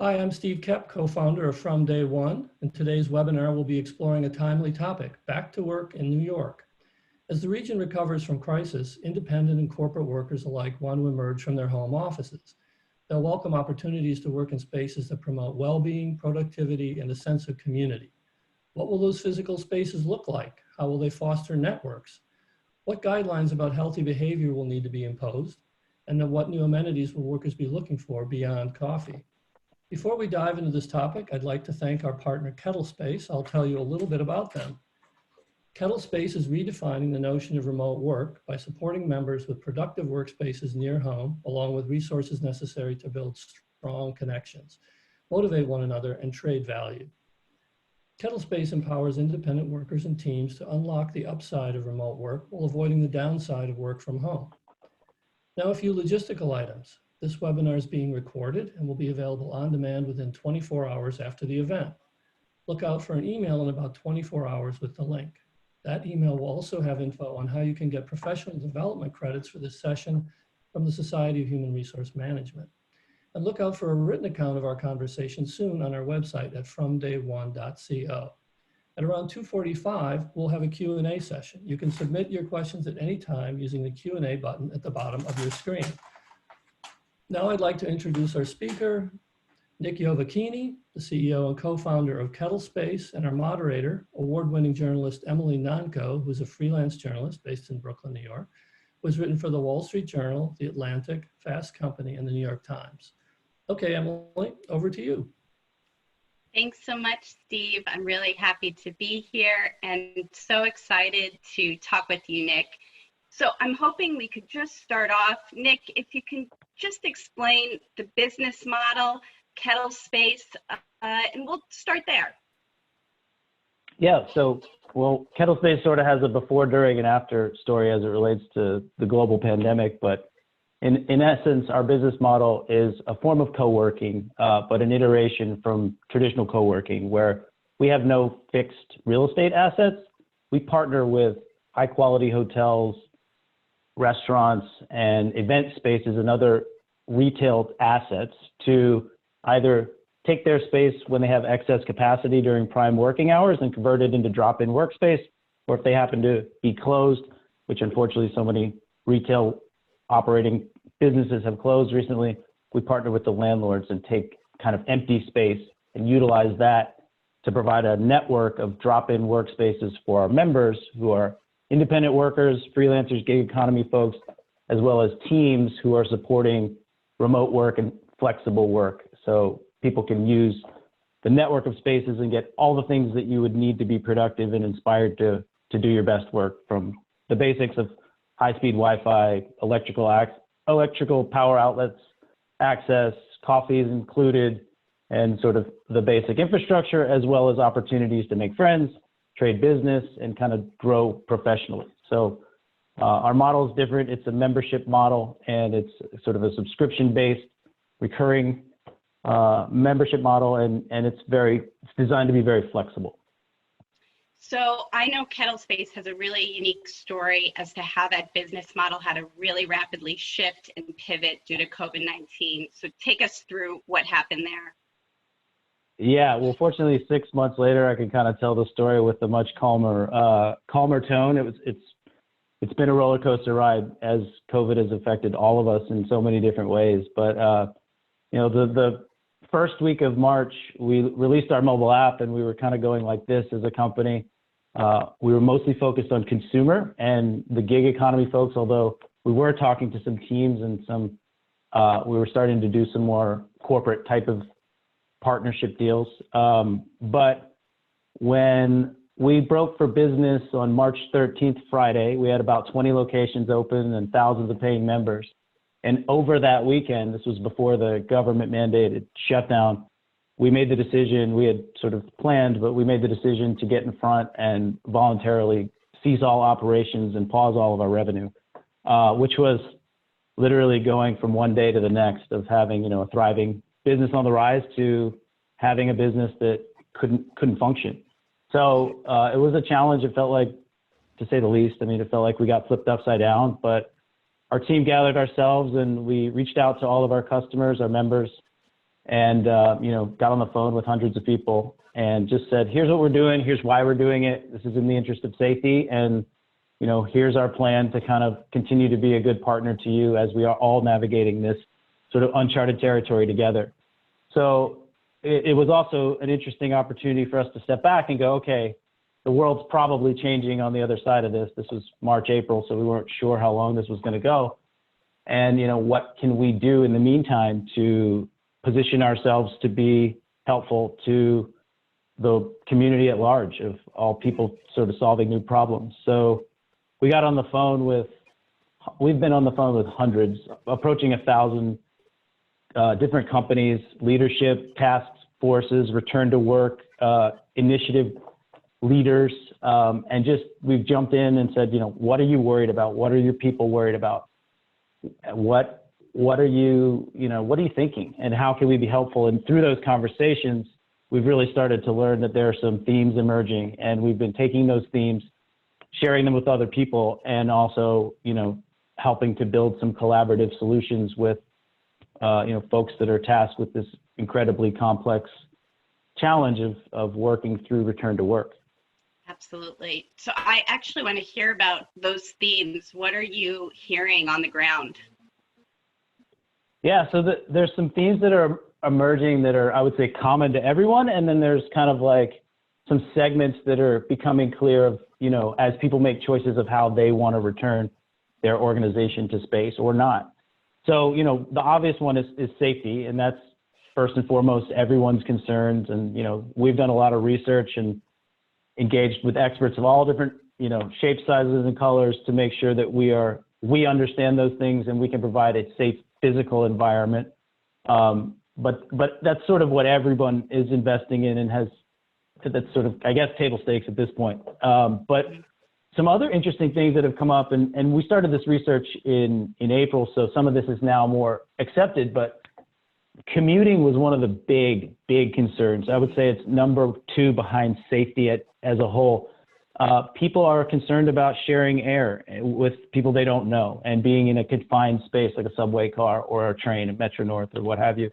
Hi, I'm Steve Koepp, co-founder of From Day One, and today's webinar will be exploring a timely topic, back to work in New York. As the region recovers from crisis, independent and corporate workers alike want to emerge from their home offices. They'll welcome opportunities to work in spaces that promote well-being, productivity, and a sense of community. What will those physical spaces look like? How will they foster networks? What guidelines about healthy behavior will need to be imposed? And then what new amenities will workers be looking for beyond coffee? Before we dive into this topic, I'd like to thank our partner KettleSpace. I'll tell you a little bit about them. KettleSpace is redefining the notion of remote work by supporting members with productive workspaces near home, along with resources necessary to build strong connections, motivate one another, and trade value. KettleSpace empowers independent workers and teams to unlock the upside of remote work while avoiding the downside of work from home. Now, a few logistical items. This webinar is being recorded and will be available on demand within 24 hours after the event. Look out for an email in about 24 hours with the link. That email will also have info on how you can get professional development credits for this session from the Society of Human Resource Management. And look out for a written account of our conversation soon on our website at fromday1.co. At around 2:45, we'll have a Q&A session. You can submit your questions at any time using the Q&A button at the bottom of your screen. Now I'd like to introduce our speaker, Nick Iovacchini, the CEO and co-founder of KettleSpace, and our moderator, award-winning journalist Emily Nonko, who's a freelance journalist based in Brooklyn, New York, who has written for the Wall Street Journal, The Atlantic, Fast Company, and the New York Times. Okay, Emily, over to you. Thanks so much, Steve. I'm really happy to be here and so excited to talk with you, Nick. So I'm hoping we could just start off. Nick, if you can just explain the business model, KettleSpace, and we'll start there. Yeah, so, well, KettleSpace sort of has a before, during, and after story as it relates to the global pandemic, but in essence, our business model is a form of co-working, but an iteration from traditional co-working where we have no fixed real estate assets. We partner with high-quality hotels, restaurants, and event spaces and other retail assets to either take their space when they have excess capacity during prime working hours and convert it into drop-in workspace, or if they happen to be closed, which unfortunately so many retail operating businesses have closed recently, we partner with the landlords and take kind of empty space and utilize that to provide a network of drop-in workspaces for our members who are independent workers, freelancers, gig economy folks, as well as teams who are supporting remote work and flexible work. So people can use the network of spaces and get all the things that you would need to be productive and inspired to do your best work, from the basics of high-speed Wi-Fi, electrical power outlets, access, coffee is included, and sort of the basic infrastructure, as well as opportunities to make friends, trade business, and kind of grow professionally. So our model is different. It's a membership model, and it's sort of a subscription-based, recurring membership model, and it's designed to be very flexible. So I know KettleSpace has a really unique story as to how that business model had to really rapidly shift and pivot due to COVID-19. So take us through what happened there. Yeah, well, fortunately, 6 months later, I can kind of tell the story with a much calmer tone. It's been a roller coaster ride as COVID has affected all of us in so many different ways. But the first week of March, we released our mobile app, and we were kind of going like this as a company. We were mostly focused on consumer and the gig economy folks, although we were talking to some teams and we were starting to do some more corporate type of partnership deals. But when we broke for business on March 13th, Friday, we had about 20 locations open and thousands of paying members. And over that weekend, this was before the government mandated shutdown, we made the decision, we had sort of planned, but we made the decision to get in front and voluntarily cease all operations and pause all of our revenue, which was literally going from one day to the next of having, a thriving business on the rise to having a business that couldn't function. So it was a challenge. It felt like, to say the least, it felt like we got flipped upside down, but our team gathered ourselves and we reached out to all of our customers, our members, and got on the phone with hundreds of people and just said, here's what we're doing, here's why we're doing it, this is in the interest of safety, and here's our plan to kind of continue to be a good partner to you as we are all navigating this sort of uncharted territory together. So it was also an interesting opportunity for us to step back and go, okay, the world's probably changing on the other side of this. This was March, April, so we weren't sure how long this was going to go. And, what can we do in the meantime to position ourselves to be helpful to the community at large of all people sort of solving new problems? So we got on the phone we've been on the phone with hundreds, approaching 1,000 different companies, leadership, task forces, return to work, initiative leaders, and we've jumped in and said, what are you worried about? What are your people worried about? What are you thinking? And how can we be helpful? And through those conversations, we've really started to learn that there are some themes emerging, and we've been taking those themes, sharing them with other people, and also, helping to build some collaborative solutions with, folks that are tasked with this incredibly complex challenge of working through return to work. Absolutely. So I actually want to hear about those themes. What are you hearing on the ground? Yeah, so there's some themes that are emerging that are, I would say, common to everyone, and then there's kind of like some segments that are becoming clear of, as people make choices of how they want to return their organization to space or not. So, the obvious one is safety, and that's first and foremost everyone's concerns. And, we've done a lot of research and engaged with experts of all different, shapes, sizes, and colors to make sure that we understand those things and we can provide a safe physical environment. But that's sort of what everyone is investing in and that's sort of, I guess, table stakes at this point. But some other interesting things that have come up, and we started this research in April, so some of this is now more accepted, but commuting was one of the big concerns. I would say it's number 2 behind safety as a whole. People are concerned about sharing air with people they don't know and being in a confined space like a subway car or a train, a Metro North or what have you.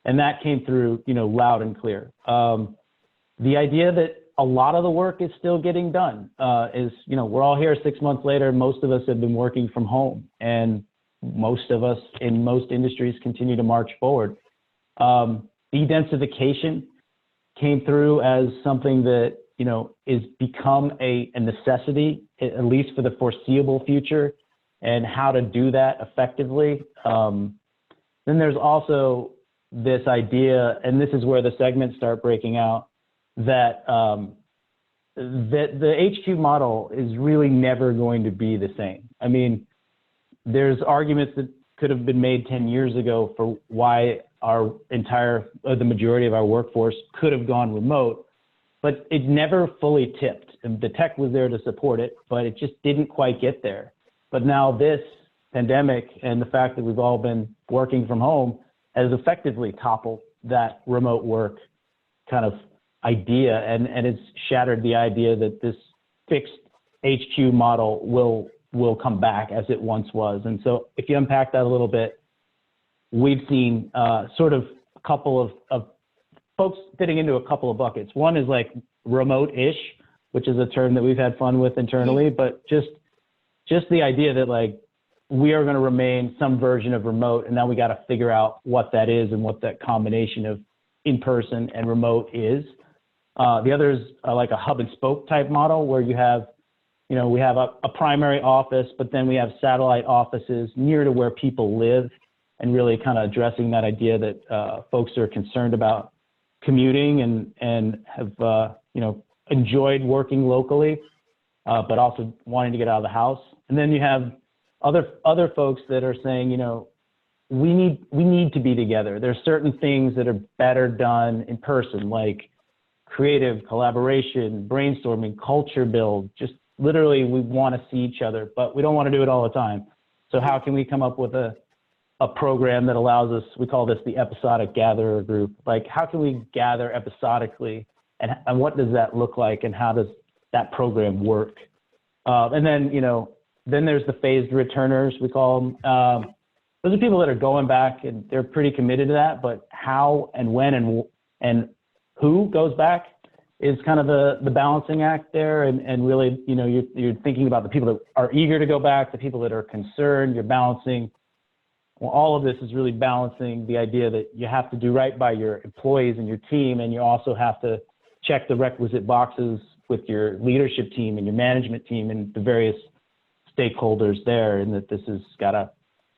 And that came through, loud and clear. The idea that a lot of the work is still getting done is, we're all here 6 months later. Most of us have been working from home, and most of us in most industries continue to march forward. Dedensification came through as something that, is become a necessity, at least for the foreseeable future, and how to do that effectively. Then there's also this idea, and this is where the segments start breaking out, that that the HQ model is really never going to be the same. I mean, there's arguments that could have been made 10 years ago for why the majority of our workforce could have gone remote, but it never fully tipped. And the tech was there to support it, but it just didn't quite get there. But now this pandemic and the fact that we've all been working from home has effectively toppled that remote work kind of idea, and it's shattered the idea that this fixed HQ model will come back as it once was. And so if you unpack that a little bit, we've seen sort of a couple of folks fitting into a couple of buckets. One is like remote-ish, which is a term that we've had fun with internally, but just the idea that like we are going to remain some version of remote, and now we got to figure out what that is and what that combination of in-person and remote is. The other is like a hub and spoke type model where you have, we have a primary office, but then we have satellite offices near to where people live, and really kind of addressing that idea that folks are concerned about commuting and have, enjoyed working locally, but also wanting to get out of the house. And then you have other folks that are saying, we need to be together. There's certain things that are better done in person, like creative collaboration, brainstorming, culture build. Just literally, we want to see each other, but we don't want to do it all the time. So how can we come up with a program that allows us, we call this the episodic gatherer group. Like, how can we gather episodically, and what does that look like, and how does that program work? And then, then there's the phased returners, we call them. those are people that are going back and they're pretty committed to that, but how and when and who goes back is kind of the balancing act there. And really, you know, you're thinking about the people that are eager to go back, the people that are concerned. You're balancing, well, all of this is really balancing the idea that you have to do right by your employees and your team, and you also have to check the requisite boxes with your leadership team and your management team and the various stakeholders there, and that this has got a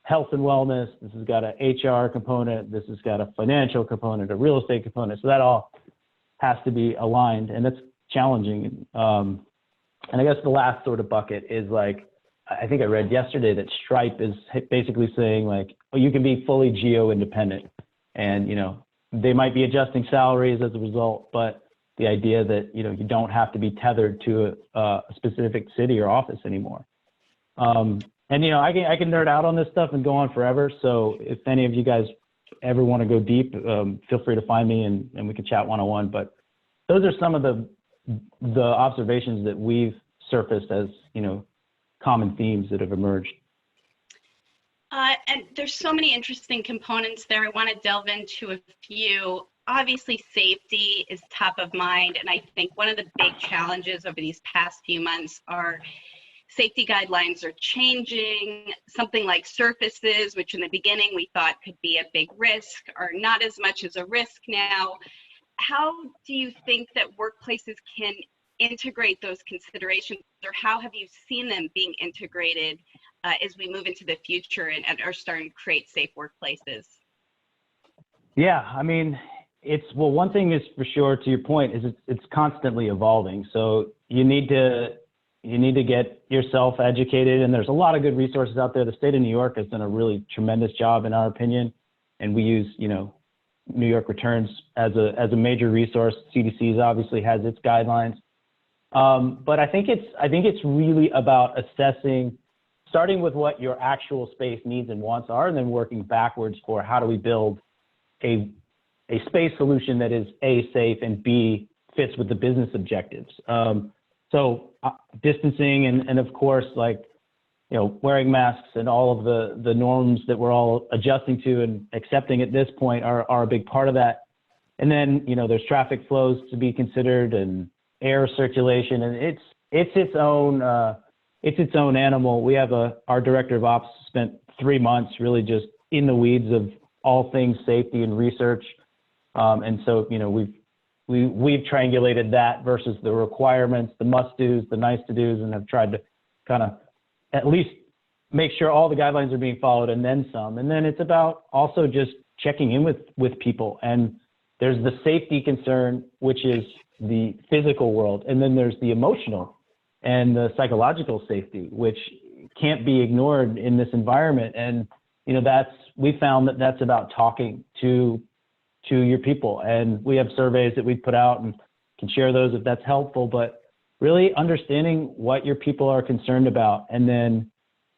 health and wellness, this has got a HR component, this has got a financial component, a real estate component. So that all has to be aligned, and that's challenging. And I guess the last sort of bucket is like, I think I read yesterday that Stripe is basically saying like, oh, you can be fully geo-independent, and, you know, they might be adjusting salaries as a result, but the idea that, you know, you don't have to be tethered to a specific city or office anymore. And, you know, I can nerd out on this stuff and go on forever. So if any of you guys ever want to go deep, feel free to find me and we can chat one-on-one. But those are some of the observations that we've surfaced as, you know, common themes that have emerged. And there's so many interesting components there. I want to delve into a few. Obviously, safety is top of mind. And I think one of the big challenges over these past few months are safety guidelines are changing. Something like surfaces, which in the beginning we thought could be a big risk, are not as much as a risk now. How do you think that workplaces can integrate those considerations, or how have you seen them being integrated as we move into the future and are starting to create safe workplaces? Yeah, I mean, well, one thing is for sure, to your point, is it's constantly evolving. So you need to get yourself educated, and there's a lot of good resources out there. The state of New York has done a really tremendous job, in our opinion, and we use, you know, New York Returns as a major resource. CDC's obviously has its guidelines, but I think it's really about assessing, starting with what your actual space needs and wants are, and then working backwards for how do we build a space solution that is A, safe, and B, fits with the business objectives. So distancing and of course, like, you know, wearing masks and all of the norms that we're all adjusting to and accepting at this point are a big part of that. And then, you know, there's traffic flows to be considered and air circulation, and it's its own animal. We have our director of ops spent 3 months really just in the weeds of all things safety and research. And so, you know, we've triangulated that versus the requirements, the must-dos, the nice-to-dos, and have tried to kind of at least make sure all the guidelines are being followed and then some. And then it's about also just checking in with people. And there's the safety concern, which is the physical world. And then there's the emotional and the psychological safety, which can't be ignored in this environment. And, you know, we found that that's about talking to your people. And we have surveys that we put out and can share those if that's helpful, but really understanding what your people are concerned about, and then,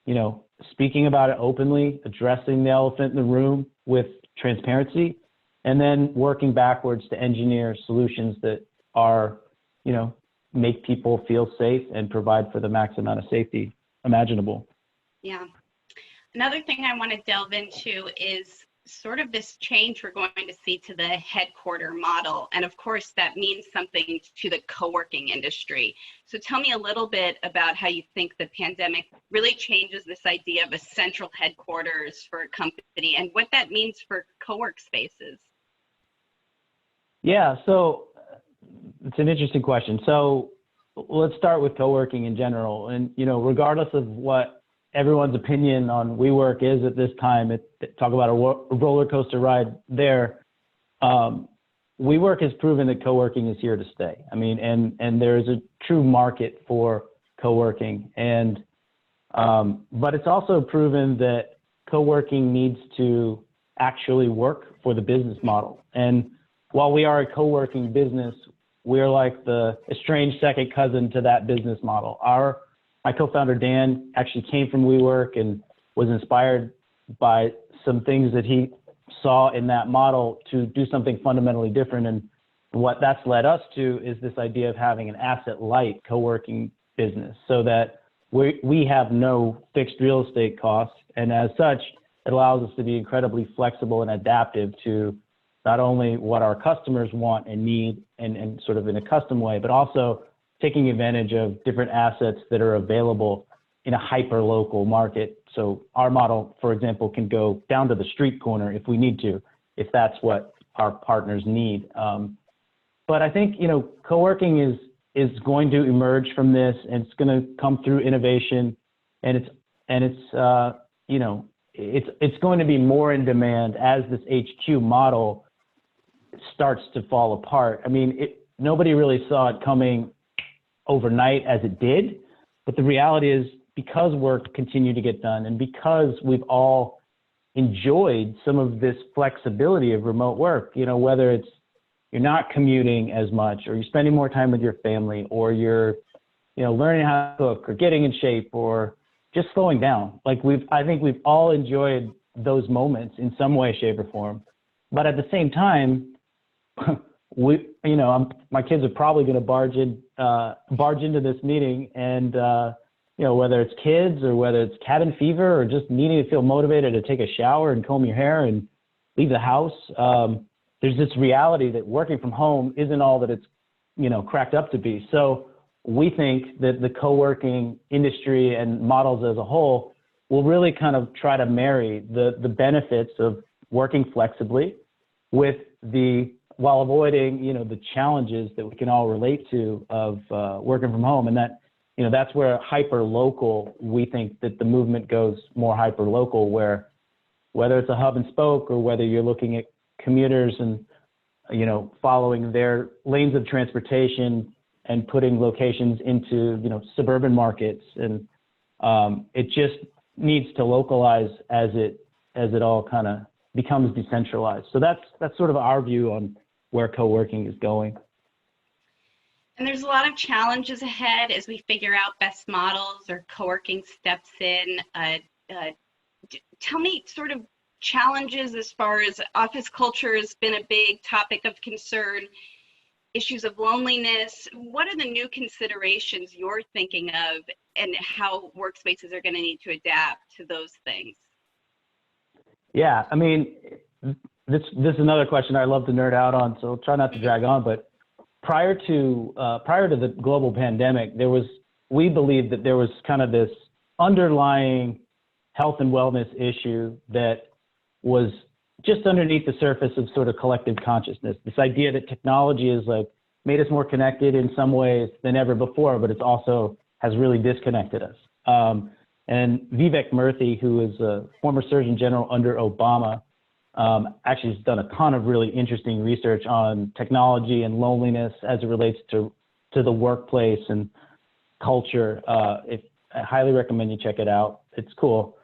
you know, speaking about it openly, addressing the elephant in the room with transparency, and then working backwards to engineer solutions that are, you know, make people feel safe and provide for the max amount of safety imaginable. Yeah. Another thing I want to delve into is sort of this change we're going to see to the headquarter model. And of course, that means something to the co-working industry. So tell me a little bit about how you think the pandemic really changes this idea of a central headquarters for a company and what that means for co-work spaces. Yeah, so it's an interesting question. So let's start with co-working in general. And, you know, regardless of what everyone's opinion on WeWork is at this time, talk about a roller coaster ride there. WeWork has proven that co-working is here to stay. I mean, and there's a true market for co-working, and but it's also proven that co-working needs to actually work for the business model. And while we are a co-working business, we're like the estranged second cousin to that business model. My co-founder, Dan, actually came from WeWork and was inspired by some things that he saw in that model to do something fundamentally different. And what that's led us to is this idea of having an asset-light co-working business, so that we have no fixed real estate costs. And as such, it allows us to be incredibly flexible and adaptive to not only what our customers want and need and sort of in a custom way, but also taking advantage of different assets that are available in a hyper-local market. So our model, for example, can go down to the street corner if we need to, if that's what our partners need. But I think, you know, co-working is going to emerge from this, and it's going to come through innovation, and it's you know, it's going to be more in demand as this HQ model starts to fall apart. I mean, nobody really saw it coming overnight as it did, but the reality is, because work continued to get done and because we've all enjoyed some of this flexibility of remote work, you know, whether it's you're not commuting as much, or you're spending more time with your family, or you're, you know, learning how to cook or getting in shape, or just slowing down. Like I think we've all enjoyed those moments in some way, shape, or form. But at the same time, you know, my kids are probably going to barge into this meeting, and you know, whether it's kids or whether it's cabin fever or just needing to feel motivated to take a shower and comb your hair and leave the house, there's this reality that working from home isn't all that it's, you know, cracked up to be. So we think that the co-working industry and models as a whole will really kind of try to marry the benefits of working flexibly with while avoiding, you know, the challenges that we can all relate to of working from home. And that, you know, that's where hyper-local, we think that the movement goes more hyper-local, where whether it's a hub and spoke or whether you're looking at commuters and, you know, following their lanes of transportation and putting locations into, you know, suburban markets. And it just needs to localize as it all kind of becomes decentralized. So that's sort of our view on where co-working is going. And there's a lot of challenges ahead as we figure out best models or co-working steps in. Tell me sort of challenges as far as office culture has been a big topic of concern, issues of loneliness. What are the new considerations you're thinking of, and how workspaces are going to need to adapt to those things? Yeah, I mean, this is another question I love to nerd out on, so I'll try not to drag on, but prior to the global pandemic, we believed that there was kind of this underlying health and wellness issue that was just underneath the surface of sort of collective consciousness. This idea that technology has like made us more connected in some ways than ever before, but it's also has really disconnected us. And Vivek Murthy, who is a former Surgeon General under Obama, actually has done a ton of really interesting research on technology and loneliness as it relates to the workplace and culture. I highly recommend you check it out. It's cool.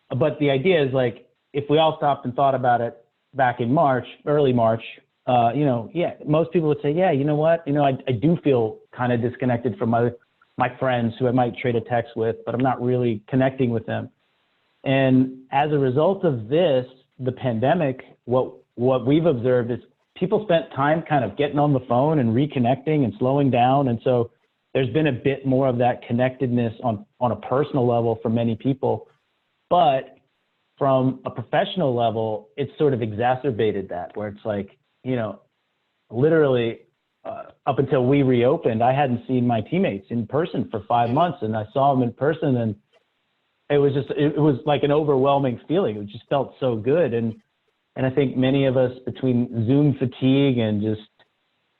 But the idea is, like, if we all stopped and thought about it back in March, early March, you know, yeah, most people would say, yeah, you know what, you know, I do feel kind of disconnected from my friends who I might trade a text with, but I'm not really connecting with them. And as a result of this, the pandemic, what we've observed is people spent time kind of getting on the phone and reconnecting and slowing down. And so there's been a bit more of that connectedness on a personal level for many people. But from a professional level, it's sort of exacerbated that, where it's like, you know, literally up until we reopened, I hadn't seen my teammates in person for 5 months, and I saw them in person, and it was like an overwhelming feeling. It just felt so good. And I think many of us, between Zoom fatigue and just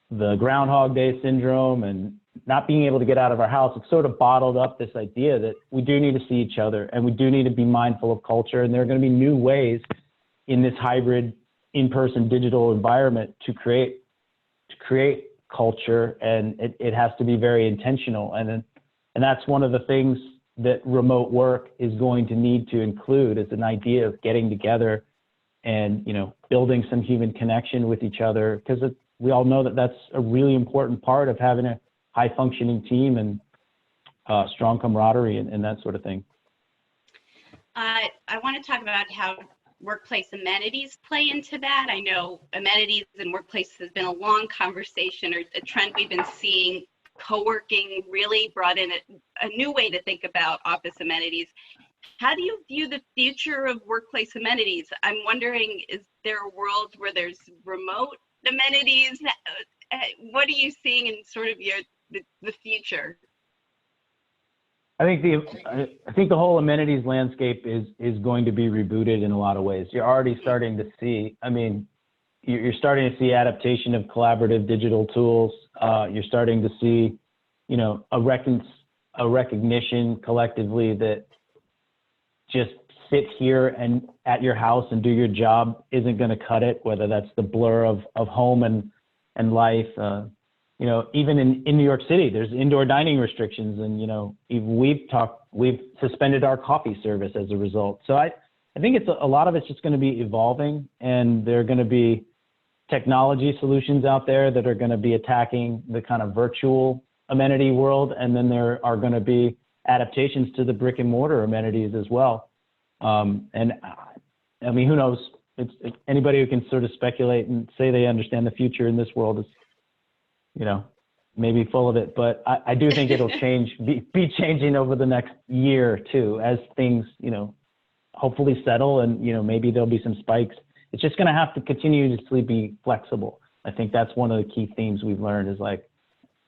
the Groundhog Day syndrome and not being able to get out of our house, it's sort of bottled up this idea that we do need to see each other, and we do need to be mindful of culture. And there are going to be new ways in this hybrid in-person digital environment to create culture, and it has to be very intentional. And that's one of the things that remote work is going to need to include, is an idea of getting together and, you know, building some human connection with each other, because we all know that that's a really important part of having a high functioning team and strong camaraderie and that sort of thing. I want to talk about how workplace amenities play into that. I know amenities in workplaces has been a long conversation, or a trend we've been seeing. Co-working really brought in a new way to think about office amenities. How do you view the future of workplace amenities? I'm wondering, is there a world where there's remote amenities? What are you seeing in sort of the future? I think the whole amenities landscape is going to be rebooted in a lot of ways. You're already starting to see, I mean, you're starting to see adaptation of collaborative digital tools. You're starting to see, you know, a recognition collectively that just sit here and at your house and do your job isn't going to cut it, whether that's the blur of home and life. You know, even in New York City, there's indoor dining restrictions, and, you know, we've suspended our coffee service as a result. So I think a lot of it's just going to be evolving, and there are going to be technology solutions out there that are going to be attacking the kind of virtual amenity world, and then there are going to be adaptations to the brick and mortar amenities as well. And I mean, who knows? It's anybody who can sort of speculate and say they understand the future in this world is, you know, maybe full of it, but I do think it'll be changing over the next year or two as things, you know, hopefully settle, and, you know, maybe there'll be some spikes. It's just going to have to continuously be flexible. I think that's one of the key themes we've learned is, like,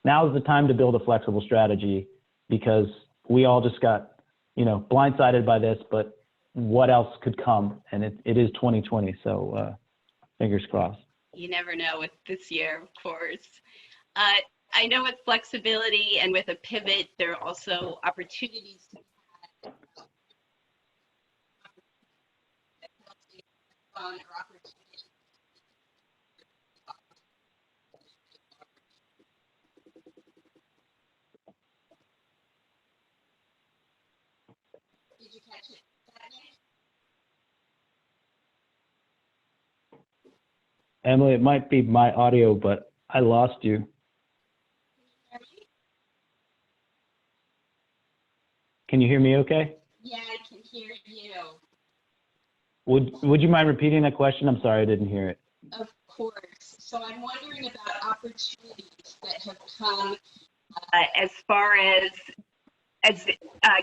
now is the time to build a flexible strategy, because we all just got, you know, blindsided by this, but what else could come? And it is 2020. So fingers crossed. You never know with this year, of course. I know with flexibility and with a pivot, there are also opportunities to Did you catch it? Emily, it might be my audio, but I lost you. Can you hear me okay? Yeah, I can hear you. Would you mind repeating that question? I'm sorry, I didn't hear it. Of course. So I'm wondering about opportunities that have come as far as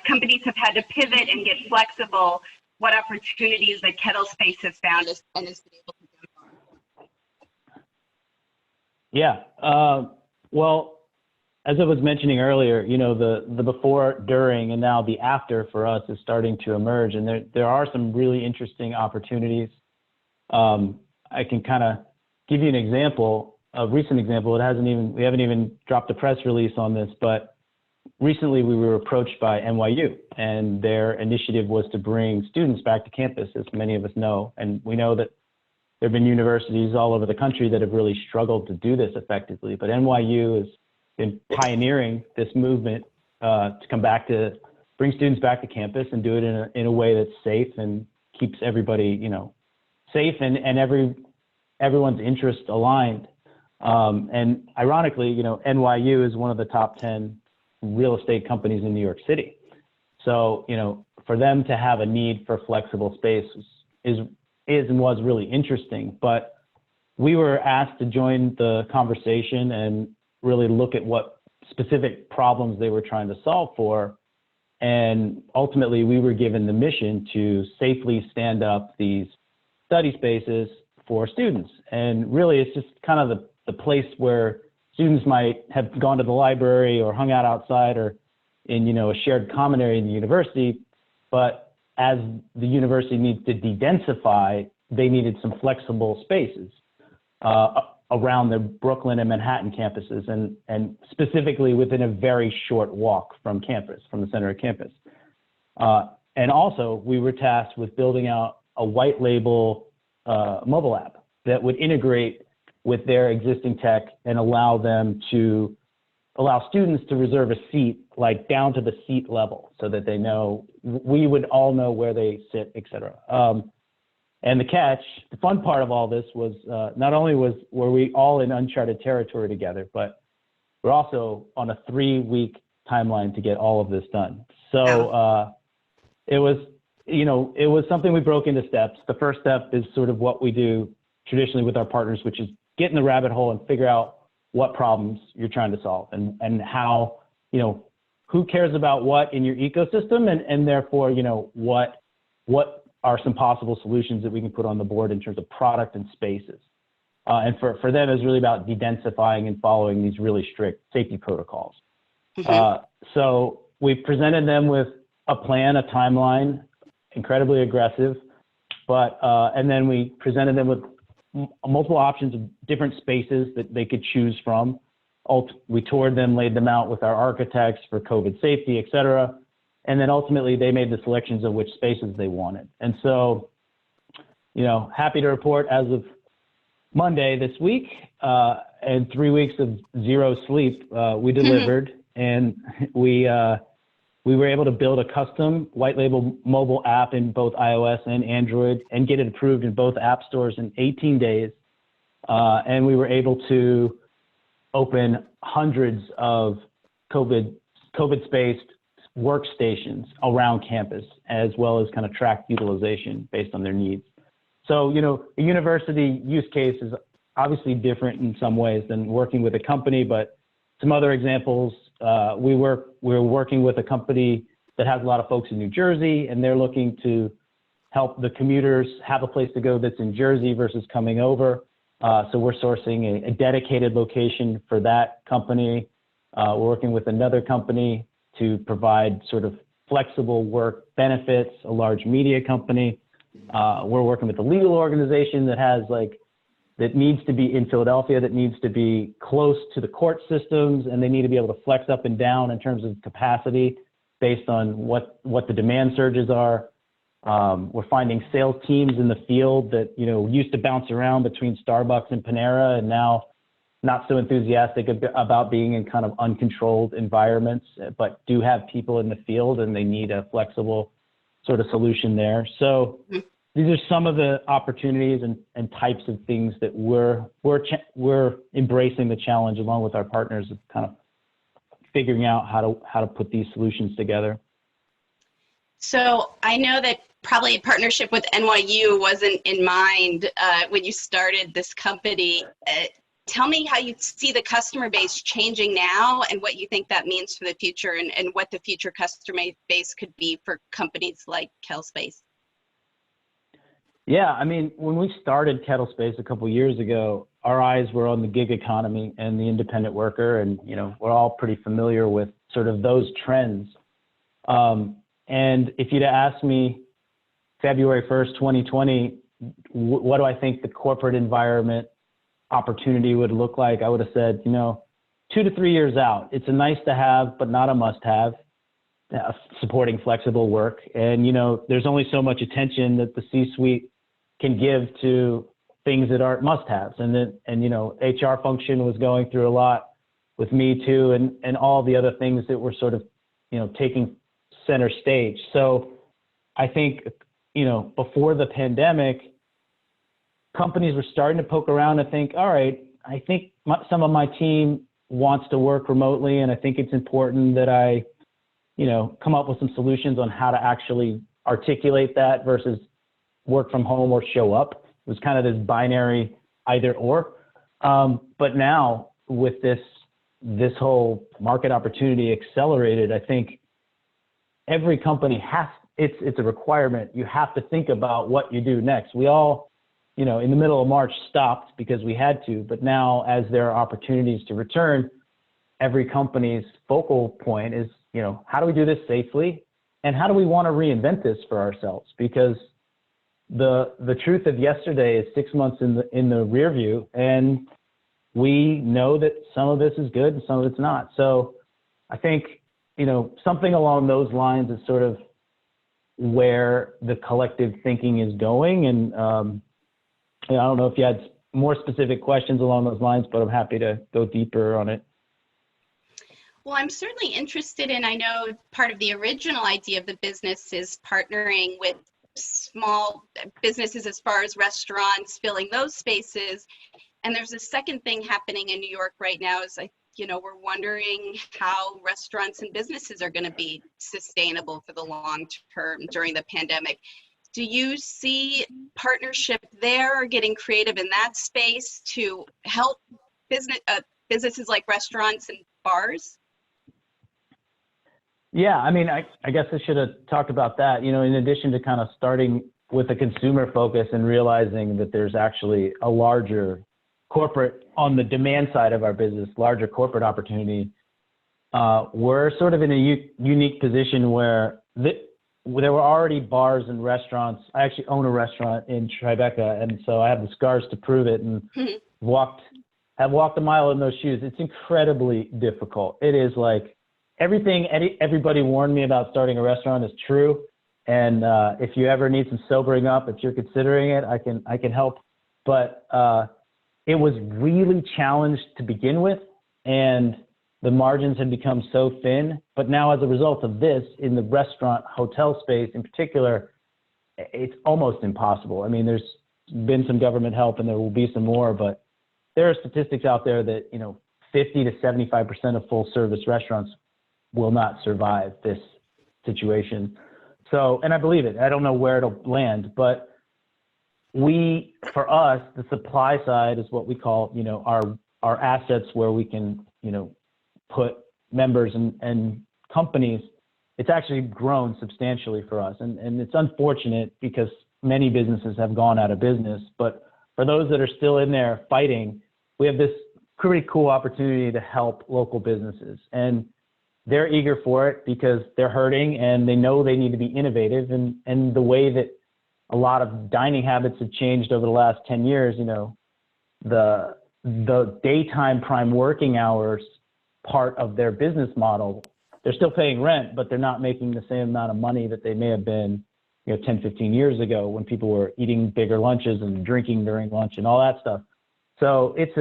companies have had to pivot and get flexible, what opportunities that KettleSpace has found and has been able to go for. Yeah. Well, as I was mentioning earlier, you know, the before, during, and now the after for us is starting to emerge, and there are some really interesting opportunities. I can kind of give you an example, a recent example. We haven't even dropped a press release on this, but recently we were approached by NYU, and their initiative was to bring students back to campus, as many of us know. And we know that there have been universities all over the country that have really struggled to do this effectively, but NYU has been pioneering this movement to bring students back to campus and do it in a way that's safe and keeps everybody, you know, safe and everyone's interest aligned. And ironically, you know, NYU is one of the top 10 real estate companies in New York City. So, you know, for them to have a need for flexible space is and was really interesting. But we were asked to join the conversation and really look at what specific problems they were trying to solve for. And ultimately, we were given the mission to safely stand up these study spaces for students. And really, it's just kind of the place where students might have gone to the library or hung out outside or in, you know, a shared common area in the university. But as the university needs to de-densify, they needed some flexible spaces around the Brooklyn and Manhattan campuses, and specifically within a very short walk from campus, from the center of campus. And also, we were tasked with building out a white label mobile app that would integrate with their existing tech and allow students to reserve a seat, like down to the seat level, so that they know, we would all know where they sit, et cetera. And the fun part of all this was not only were we all in uncharted territory together, but we're also on a 3-week timeline to get all of this done. So it was something we broke into steps. The first step is sort of what we do traditionally with our partners, which is get in the rabbit hole and figure out what problems you're trying to solve and how, you know, who cares about what in your ecosystem, and therefore, what are some possible solutions that we can put on the board in terms of product and spaces. And for them, it's really about dedensifying and following these really strict safety protocols. So we presented them with a plan, a timeline, incredibly aggressive, but and then we presented them with multiple options of different spaces that they could choose from. We toured them, laid them out with our architects for COVID safety, et cetera. And then ultimately they made the selections of which spaces they wanted. And so, happy to report as of Monday this week, and 3 weeks of zero sleep, we delivered, and we were able to build a custom white label mobile app in both iOS and Android and get it approved in both app stores in 18 days. And we were able to open hundreds of COVID-spaced workstations around campus, as well as kind of track utilization based on their needs. So, a university use case is obviously different in some ways than working with a company, but some other examples, we're working with a company that has a lot of folks in New Jersey, and they're looking to help the commuters have a place to go that's in Jersey versus coming over. So we're sourcing a dedicated location for that company. We're working with another company to provide sort of flexible work benefits, a large media company. We're working with a legal organization that needs to be in Philadelphia, that needs to be close to the court systems, and they need to be able to flex up and down in terms of capacity based on what the demand surges are. We're finding sales teams in the field that, used to bounce around between Starbucks and Panera, and now not so enthusiastic about being in kind of uncontrolled environments, but do have people in the field, and they need a flexible sort of solution there. So these are some of the opportunities and types of things that we're embracing the challenge along with our partners of kind of figuring out how to put these solutions together. So I know that probably a partnership with NYU wasn't in mind when you started this company. Tell me how you see the customer base changing now and what you think that means for the future, and what the future customer base could be for companies like KettleSpace. Yeah, I mean, when we started KettleSpace a couple of years ago, our eyes were on the gig economy and the independent worker, and we're all pretty familiar with sort of those trends. And if you'd asked me February 1st, 2020, what do I think the corporate environment opportunity would look like, I would have said, 2 to 3 years out, it's a nice to have, but not a must have, supporting flexible work. And, there's only so much attention that the C-suite can give to things that aren't must haves. And HR function was going through a lot with Me Too and all the other things that were sort of, taking center stage. So I think, before the pandemic, companies were starting to poke around and think, all right, I think some of my team wants to work remotely, and I think it's important that I, come up with some solutions on how to actually articulate that versus work from home or show up. It was kind of this binary either or. But now with this whole market opportunity accelerated, I think every company it's a requirement. You have to think about what you do next. We all, in the middle of March stopped because we had to, but now as there are opportunities to return, every company's focal point is, how do we do this safely? And how do we want to reinvent this for ourselves? Because the truth of yesterday is 6 months in the rear view, and we know that some of this is good and some of it's not. So I think, something along those lines is sort of where the collective thinking is going. And I don't know if you had more specific questions along those lines, but I'm happy to go deeper on it. Well, I'm certainly interested in, I know part of the original idea of the business is partnering with small businesses as far as restaurants, filling those spaces. And there's a second thing happening in New York right now is, we're wondering how restaurants and businesses are going to be sustainable for the long term during the pandemic. Do you see partnership there, or getting creative in that space to help businesses like restaurants and bars? Yeah, I mean, I guess I should have talked about that. You know, in addition to kind of starting with a consumer focus and realizing that there's actually a larger corporate, on the demand side of our business, larger corporate opportunity, we're sort of in a unique position where there were already bars and restaurants. I actually own a restaurant in Tribeca, and so I have the scars to prove it, and have walked a mile in those shoes. It's incredibly difficult. It is like everything everybody warned me about starting a restaurant is true. And if you ever need some sobering up, if you're considering it, I can help. But it was really challenged to begin with, and the margins had become so thin. But now, as a result of this, in the restaurant hotel space in particular, it's almost impossible. I mean, there's been some government help, and there will be some more, but there are statistics out there that 50 to 75% of full service restaurants will not survive this situation. So, and I believe it. I don't know where it'll land, but for us, the supply side is what we call, our assets where we can, put members and companies. It's actually grown substantially for us. And it's unfortunate because many businesses have gone out of business, but for those that are still in there fighting, we have this pretty cool opportunity to help local businesses. And they're eager for it because they're hurting and they know they need to be innovative. And the way that a lot of dining habits have changed over the last 10 years, the daytime prime working hours part of their business model, they're still paying rent, but they're not making the same amount of money that they may have been 10, 15 years ago when people were eating bigger lunches and drinking during lunch and all that stuff. So it's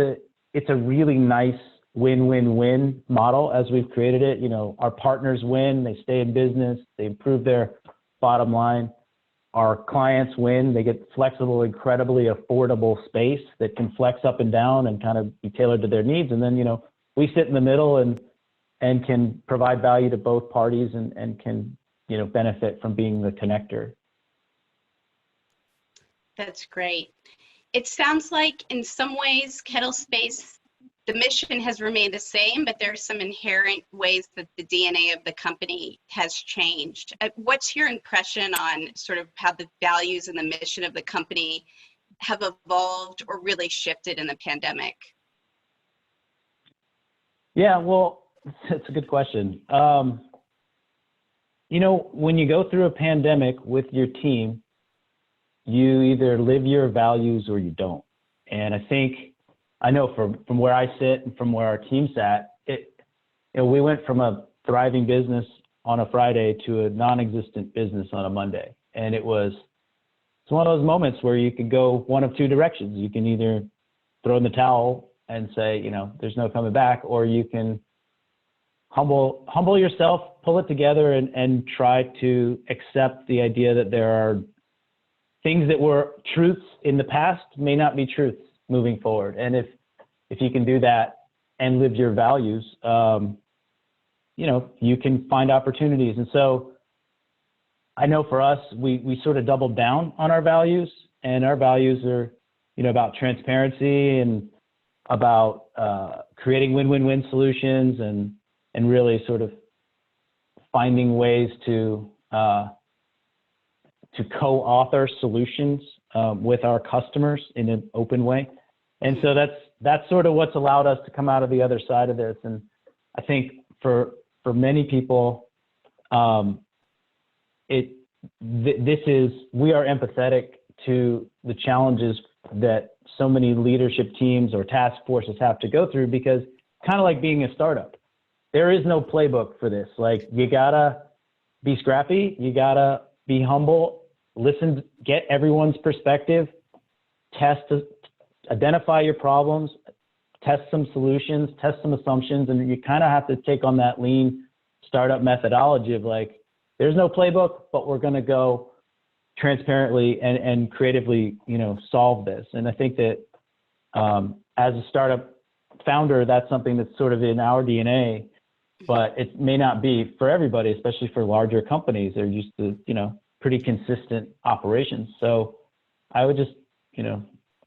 a really nice win-win-win model as we've created it. Our partners win, they stay in business, they improve their bottom line. Our clients win, they get flexible, incredibly affordable space that can flex up and down and kind of be tailored to their needs. And then, we sit in the middle and can provide value to both parties and can, benefit from being the connector. That's great. It sounds like in some ways, KettleSpace, the mission has remained the same, but there are some inherent ways that the DNA of the company has changed. What's your impression on sort of how the values and the mission of the company have evolved or really shifted in the pandemic? Yeah, well, that's a good question. When you go through a pandemic with your team, you either live your values or you don't. And I know from where I sit and from where our team sat, we went from a thriving business on a Friday to a non-existent business on a Monday. And it's one of those moments where you could go one of two directions. You can either throw in the towel and say, there's no coming back, or you can humble yourself, pull it together, and try to accept the idea that there are things that were truths in the past may not be truths moving forward. And if you can do that and live your values, you can find opportunities. And so I know for us, we sort of doubled down on our values, and our values are, about transparency and about creating win-win-win solutions and really sort of finding ways to co-author solutions with our customers in an open way. And so that's sort of what's allowed us to come out of the other side of this. And I think for many people, we are empathetic to the challenges that so many leadership teams or task forces have to go through, because kind of like being a startup, there is no playbook for this. Like, you gotta be scrappy, you gotta be humble, listen, get everyone's perspective, identify your problems, test some solutions, test some assumptions, and you kind of have to take on that lean startup methodology of like, there's no playbook, but we're going to go transparently and creatively, solve this. And I think that as a startup founder, that's something that's sort of in our DNA, but it may not be for everybody, especially for larger companies. They're used to, pretty consistent operations. So I would just,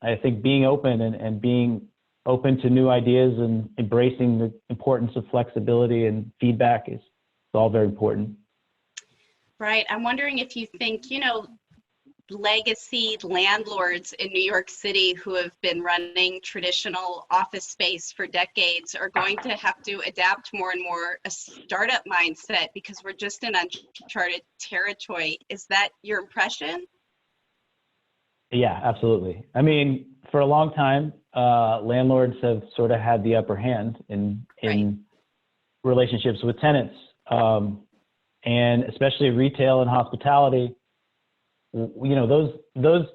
I think being open and being open to new ideas and embracing the importance of flexibility and feedback all very important. Right. I'm wondering if you think, legacy landlords in New York City who have been running traditional office space for decades are going to have to adapt more and more a startup mindset because we're just in uncharted territory. Is that your impression? Yeah, absolutely. I mean, for a long time, landlords have sort of had the upper hand in Right. relationships with tenants, and especially retail and hospitality. Those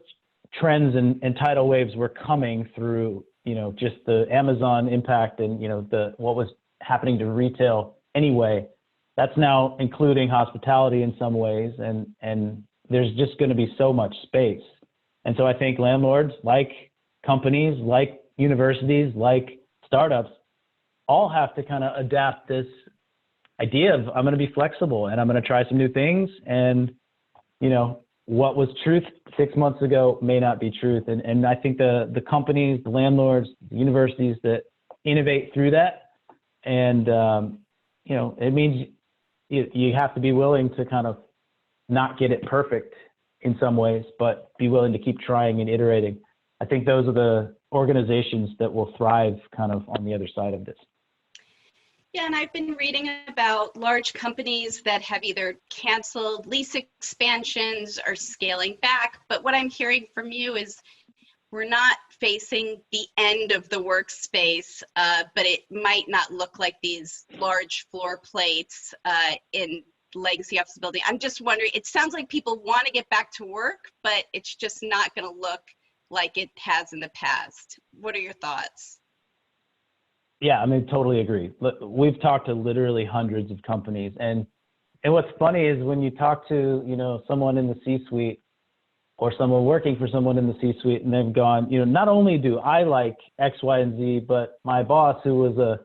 trends and tidal waves were coming through, just the Amazon impact and, what was happening to retail anyway. That's now including hospitality in some ways, and there's just going to be so much space. And so I think landlords, like companies, like universities, like startups, all have to kind of adapt this idea of I'm going to be flexible and I'm going to try some new things. And, what was truth 6 months ago may not be truth. And I think the companies, the landlords, the universities that innovate through that, and, it means you have to be willing to kind of not get it perfect in some ways, but be willing to keep trying and iterating. I think those are the organizations that will thrive kind of on the other side of this. Yeah, and I've been reading about large companies that have either canceled lease expansions or scaling back. But what I'm hearing from you is we're not facing the end of the workspace, but it might not look like these large floor plates in legacy office building. I'm just wondering, it sounds like people want to get back to work, but it's just not going to look like it has in the past. What are your thoughts? Yeah, I mean, totally agree. We've talked to literally hundreds of companies, and what's funny is when you talk to, someone in the C-suite or someone working for someone in the C-suite, and they've gone, not only do I like X, Y, and Z, but my boss, who was a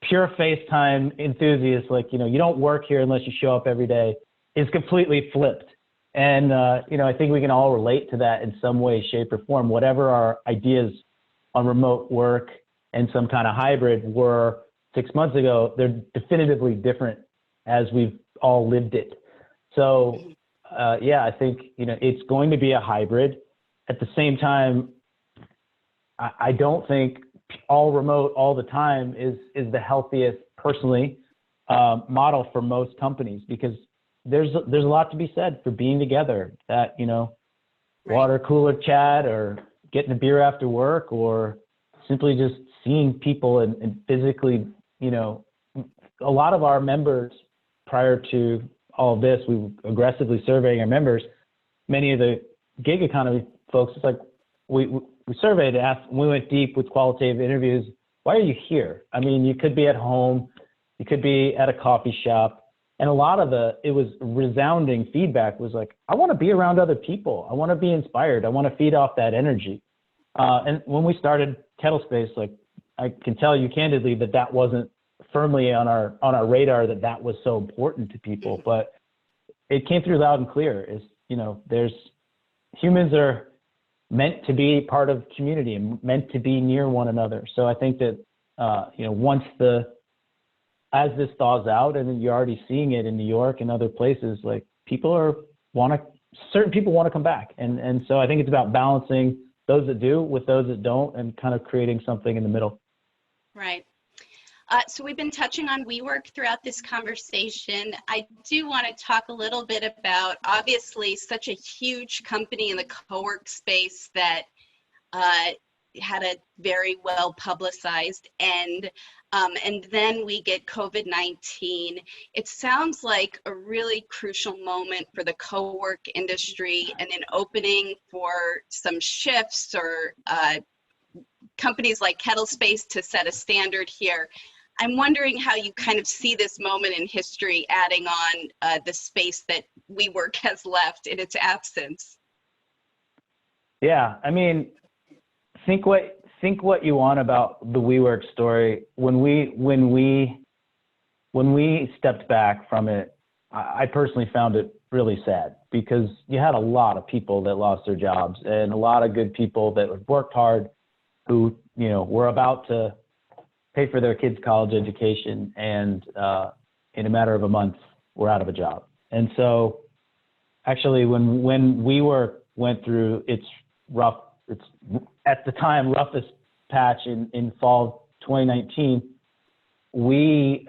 pure FaceTime enthusiast, you don't work here unless you show up every day, is completely flipped. And, I think we can all relate to that in some way, shape, or form. Whatever our ideas on remote work and some kind of hybrid were 6 months ago, they're definitively different as we've all lived it. So, I think, it's going to be a hybrid. At the same time, I don't think all remote all the time is the healthiest, personally, model for most companies, because there's a lot to be said for being together, that, water cooler chat or getting a beer after work, or simply just seeing people and physically, a lot of our members, prior to all of this, we were aggressively surveying our members. Many of the gig economy folks, it's like we surveyed, asked, we went deep with qualitative interviews. Why are you here? I mean, you could be at home, you could be at a coffee shop. And a lot of it was resounding feedback was like, I want to be around other people. I want to be inspired. I want to feed off that energy. And when we started KettleSpace, I can tell you candidly that wasn't firmly on our radar, that was so important to people, but it came through loud and clear. Is there's humans are meant to be part of community and meant to be near one another. So I think that once as this thaws out, and you're already seeing it in New York and other places, certain people want to come back, and so I think it's about balancing those that do with those that don't, and kind of creating something in the middle. Right. So we've been touching on WeWork throughout this conversation. I do want to talk a little bit about, obviously, such a huge company in the co-work space that had a very well publicized end. And then we get COVID-19. It sounds like a really crucial moment for the co-work industry and an opening for some shifts or companies like KettleSpace to set a standard here. I'm wondering how you kind of see this moment in history adding on the space that WeWork has left in its absence. Yeah, I mean, think what you want about the WeWork story. When we stepped back from it, I personally found it really sad, because you had a lot of people that lost their jobs, and a lot of good people that had worked hard, who were about to pay for their kids' college education, and in a matter of a month, were out of a job. And so actually when we went through its at the time roughest patch in fall 2019, we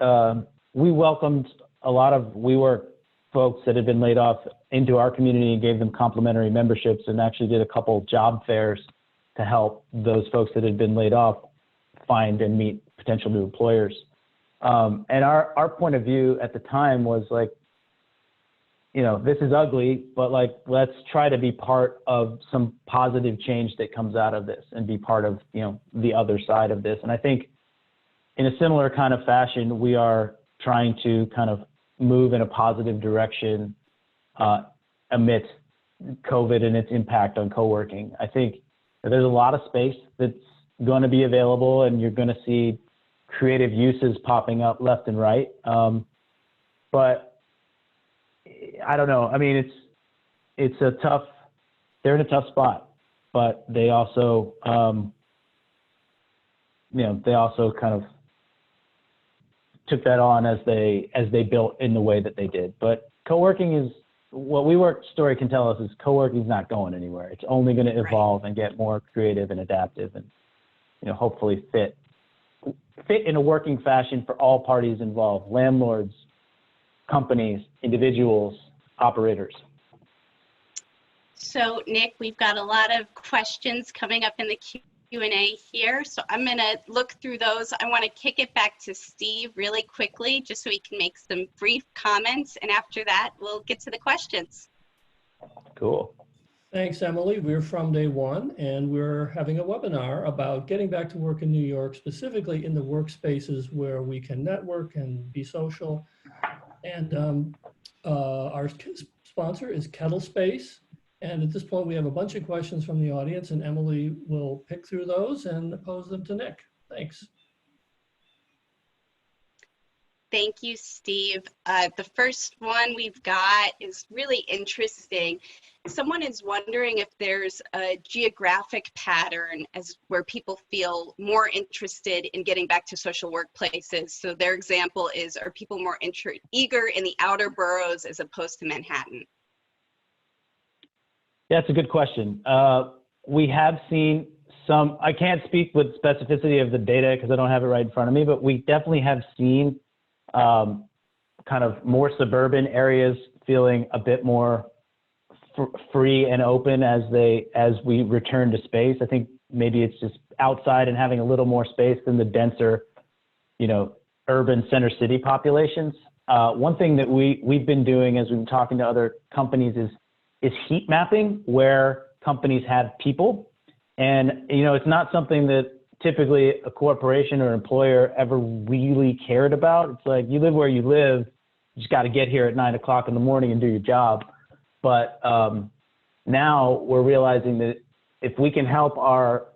welcomed a lot of WeWork folks that had been laid off into our community and gave them complimentary memberships, and actually did a couple job fairs to help those folks that had been laid off find and meet potential new employers. And our point of view at the time was like, you know, this is ugly, but like, let's try to be part of some positive change that comes out of this and be part of, you know, the other side of this. And I think in a similar kind of fashion, we are trying to kind of move in a positive direction amidst COVID and its impact on co-working. I think there's a lot of space that's going to be available, and you're going to see creative uses popping up left and right. But I don't know. I mean, it's a tough, they're in a tough spot, but they also, you know, they also kind of took that on as they built in the way that they did. But co-working is, what WeWork story can tell us is co-working is not going anywhere. It's only going to evolve and get more creative and adaptive, and, you know, hopefully fit in a working fashion for all parties involved: landlords, companies, individuals, operators. So Nick, we've got a lot of questions coming up in the Q&A here. So I'm gonna look through those. I wanna kick it back to Steve really quickly, just so he can make some brief comments. And after that, we'll get to the questions. Cool. Thanks, Emily. We're from Day One, and we're having a webinar about getting back to work in New York, specifically in the workspaces where we can network and be social. And our sponsor is KettleSpace. And at this point, we have a bunch of questions from the audience, and Emily will pick through those and pose them to Nick. Thanks. Thank you, Steve. The first one we've got is really interesting. Someone is wondering if there's a geographic pattern as where people feel more interested in getting back to social workplaces. So their example is, are people more eager in the outer boroughs as opposed to Manhattan? Yeah, it's a good question. We have seen some, I can't speak with specificity of the data because I don't have it right in front of me, but we definitely have seen kind of more suburban areas feeling a bit more free and open as we return to space. I think maybe it's just outside and having a little more space than the denser, you know, urban center city populations. One thing that we've been doing as we've been talking to other companies is heat mapping where companies have people. And, you know, it's not something that typically a corporation or employer ever really cared about. It's like, you live where you live, you just got to get here at 9 o'clock in the morning and do your job. But now we're realizing that if we can help our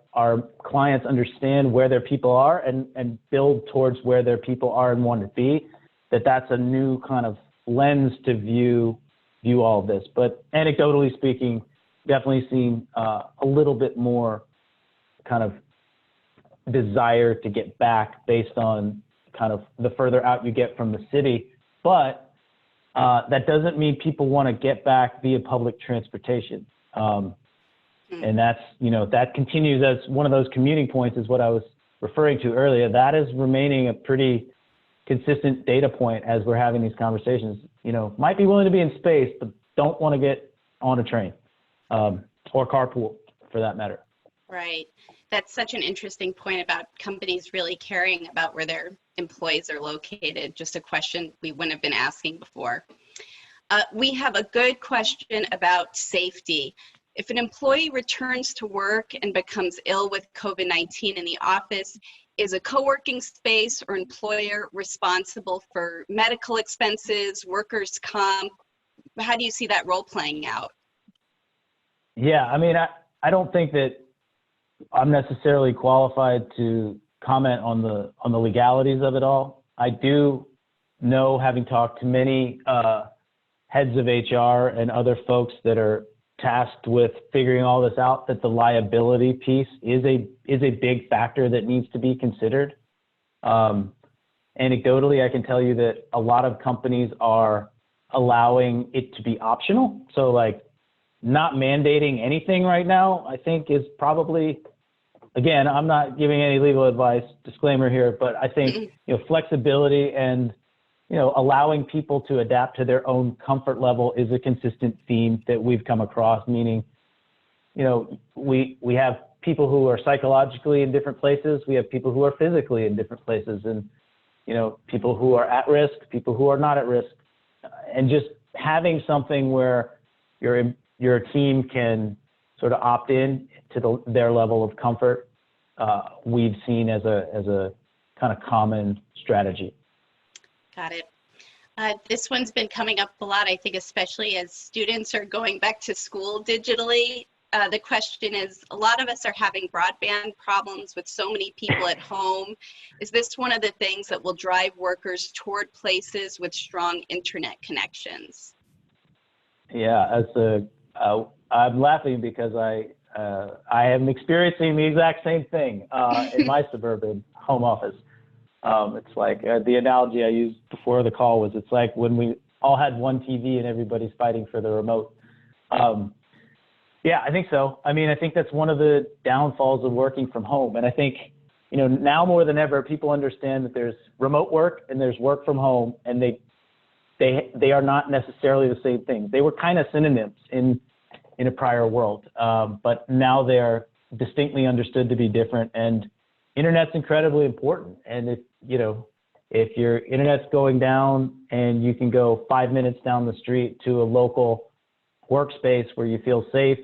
clients understand where their people are and build towards where their people are and want to be, that's a new kind of lens to view all of this. But anecdotally speaking, definitely seen a little bit more kind of desire to get back based on kind of the further out you get from the city. But that doesn't mean people want to get back via public transportation. And that's, you know, that continues as one of those commuting points is what I was referring to earlier. That is remaining a pretty consistent data point as we're having these conversations. You know, might be willing to be in space, but don't want to get on a train or carpool for that matter. Right. That's such an interesting point about companies really caring about where their employees are located. Just a question we wouldn't have been asking before. We have a good question about safety. If an employee returns to work and becomes ill with COVID-19 in the office, is a co-working space or employer responsible for medical expenses, workers' comp? How do you see that role playing out? Yeah, I mean, I don't think that I'm necessarily qualified to comment on the legalities of it all. I do know, having talked to many heads of HR and other folks that are tasked with figuring all this out, that the liability piece is a big factor that needs to be considered. Anecdotally, I can tell you that a lot of companies are allowing it to be optional. So like not mandating anything right now, I think is probably, again, I'm not giving any legal advice, disclaimer here, but I think, flexibility and, allowing people to adapt to their own comfort level is a consistent theme that we've come across, meaning, we have people who are psychologically in different places. We have people who are physically in different places, and, people who are at risk, people who are not at risk, and just having something where your team can sort of opt in to their level of comfort, we've seen as a kind of common strategy. Got it. This one's been coming up a lot, I think, especially as students are going back to school digitally. The question is, a lot of us are having broadband problems with so many people at home. Is this one of the things that will drive workers toward places with strong internet connections? Yeah, I'm laughing because I am experiencing the exact same thing in my suburban home office. It's like the analogy I used before the call was, it's like when we all had one TV and everybody's fighting for the remote. Yeah, I think so. I mean, I think that's one of the downfalls of working from home. And I think, now more than ever, people understand that there's remote work and there's work from home, and they are not necessarily the same thing. They were kind of synonyms in a prior world, but now they are distinctly understood to be different. And internet's incredibly important. And if your internet's going down and you can go 5 minutes down the street to a local workspace where you feel safe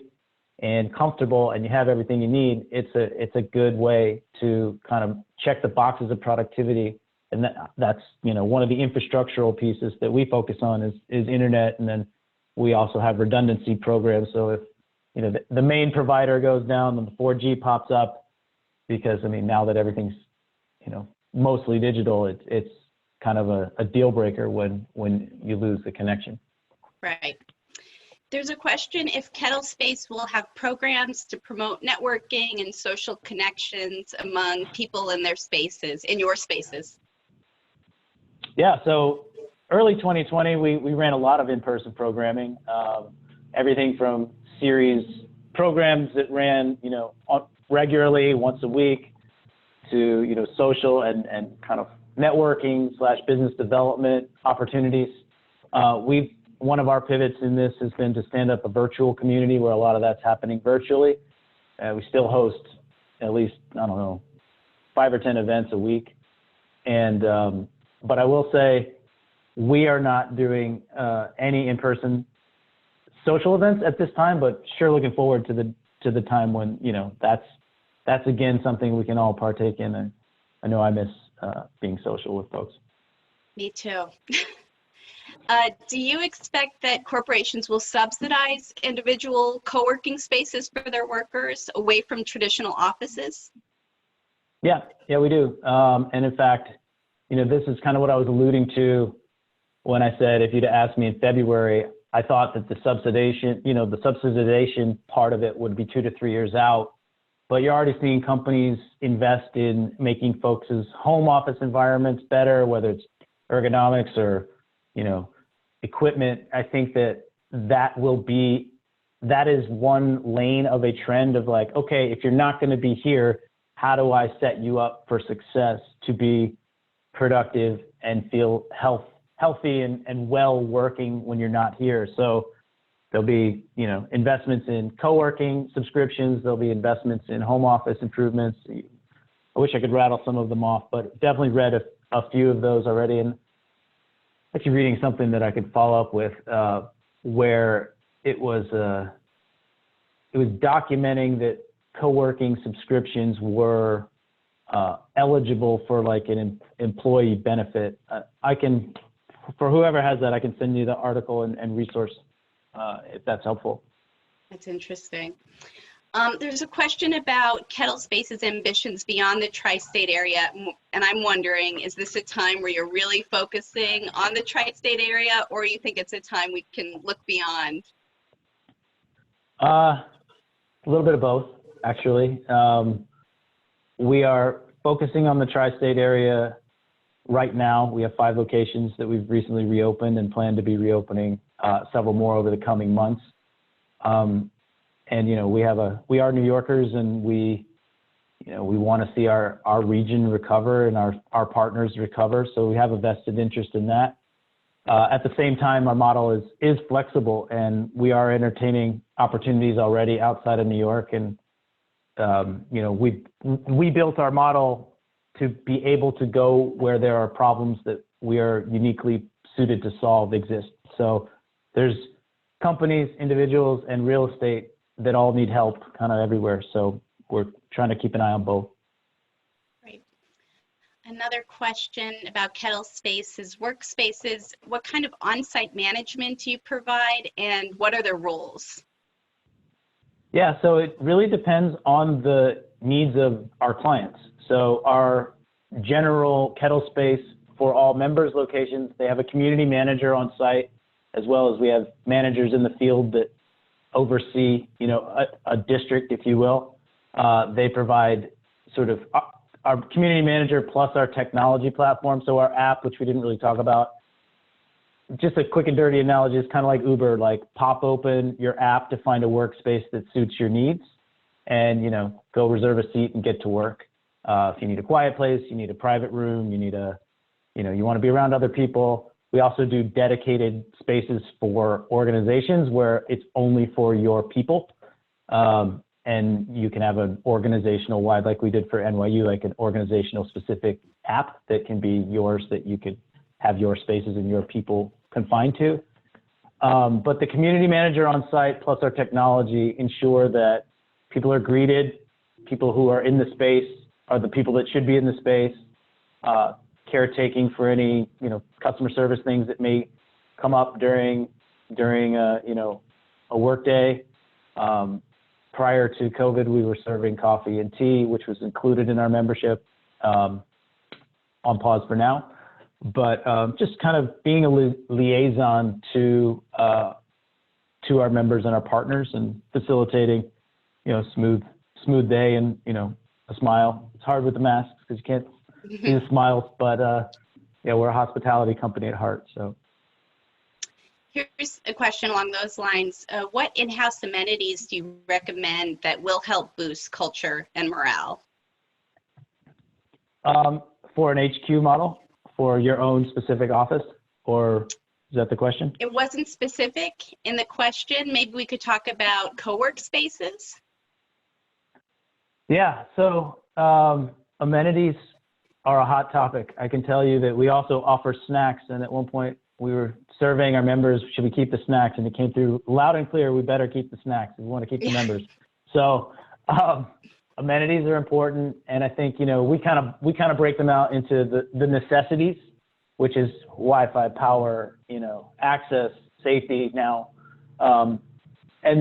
and comfortable and you have everything you need, it's a good way to kind of check the boxes of productivity. And that's one of the infrastructural pieces that we focus on is internet. And then we also have redundancy programs. So if the main provider goes down, then the 4G pops up, because now that everything's mostly digital, it's kind of a deal breaker when you lose the connection. Right. There's a question if KettleSpace will have programs to promote networking and social connections among people in their spaces, in your spaces. Yeah, so early 2020, we ran a lot of in-person programming, everything from series programs that ran, regularly once a week to, social and kind of networking / business development opportunities. One of our pivots in this has been to stand up a virtual community where a lot of that's happening virtually. We still host at least, 5 or 10 events a week. And, but I will say we are not doing any in-person social events at this time, but sure looking forward to the time when, that's again something we can all partake in. And I know I miss being social with folks. Me too. Do you expect that corporations will subsidize individual co-working spaces for their workers away from traditional offices? Yeah, we do. And in fact, this is kind of what I was alluding to when I said, if you'd asked me in February, I thought that the subsidization part of it would be 2 to 3 years out. But you're already seeing companies invest in making folks' home office environments better, whether it's ergonomics or, equipment. I think that is one lane of a trend of like, okay, if you're not going to be here, how do I set you up for success to be productive and feel healthy and well working when you're not here? So there'll be, investments in co-working subscriptions. There'll be investments in home office improvements. I wish I could rattle some of them off, but definitely read a few of those already. And actually reading something that I could follow up with, where it was documenting that co-working subscriptions were eligible for like an employee benefit. I can, for whoever has that, I can send you the article and resource if that's helpful. That's interesting. There's a question about KettleSpace's ambitions beyond the tri-state area, and I'm wondering, is this a time where you're really focusing on the tri-state area, or you think it's a time we can look beyond? A little bit of both, actually. We are focusing on the tri-state area right now we have 5 locations that we've recently reopened and plan to be reopening several more over the coming months. And we are New Yorkers, and we want to see our region recover and our partners recover. So we have a vested interest in that. At the same time, our model is flexible, and we are entertaining opportunities already outside of New York. And we built our model to be able to go where there are problems that we are uniquely suited to solve exist. So there's companies, individuals, and real estate that all need help kind of everywhere. So we're trying to keep an eye on both. Great. Another question about KettleSpace's workspaces. What kind of on-site management do you provide, and what are their roles? Yeah, so it really depends on the needs of our clients. So our general KettleSpace for all members locations, they have a community manager on site, as well as we have managers in the field that oversee, a district, if you will. They provide sort of our community manager plus our technology platform. So our app, which we didn't really talk about, just a quick and dirty analogy, is kind of like Uber, like pop open your app to find a workspace that suits your needs and, go reserve a seat and get to work. If you need a quiet place, you need a private room, you need you want to be around other people. We also do dedicated spaces for organizations where it's only for your people. And you can have an organizational wide, like we did for NYU, like an organizational specific app that can be yours, that you could have your spaces and your people confined to. But the community manager on site plus our technology ensure that people are greeted, people who are in the space are the people that should be in the space, caretaking for any, customer service things that may come up during a work day. Prior to COVID, we were serving coffee and tea, which was included in our membership, on pause for now. But just kind of being a liaison to our members and our partners, and facilitating, smooth day and, a smile. It's hard with the masks because you can't see the smiles, but we're a hospitality company at heart. So here's a question along those lines. What in-house amenities do you recommend that will help boost culture and morale? For an HQ model, for your own specific office, or is that the question? It wasn't specific in the question. Maybe we could talk about co-work spaces. Yeah, so amenities are a hot topic. I can tell you that we also offer snacks, and at one point we were surveying our members, should we keep the snacks? And it came through loud and clear, we better keep the snacks. We want to keep the members. So amenities are important, and I think, we kind of break them out into the necessities, which is Wi-Fi, power, access, safety now, and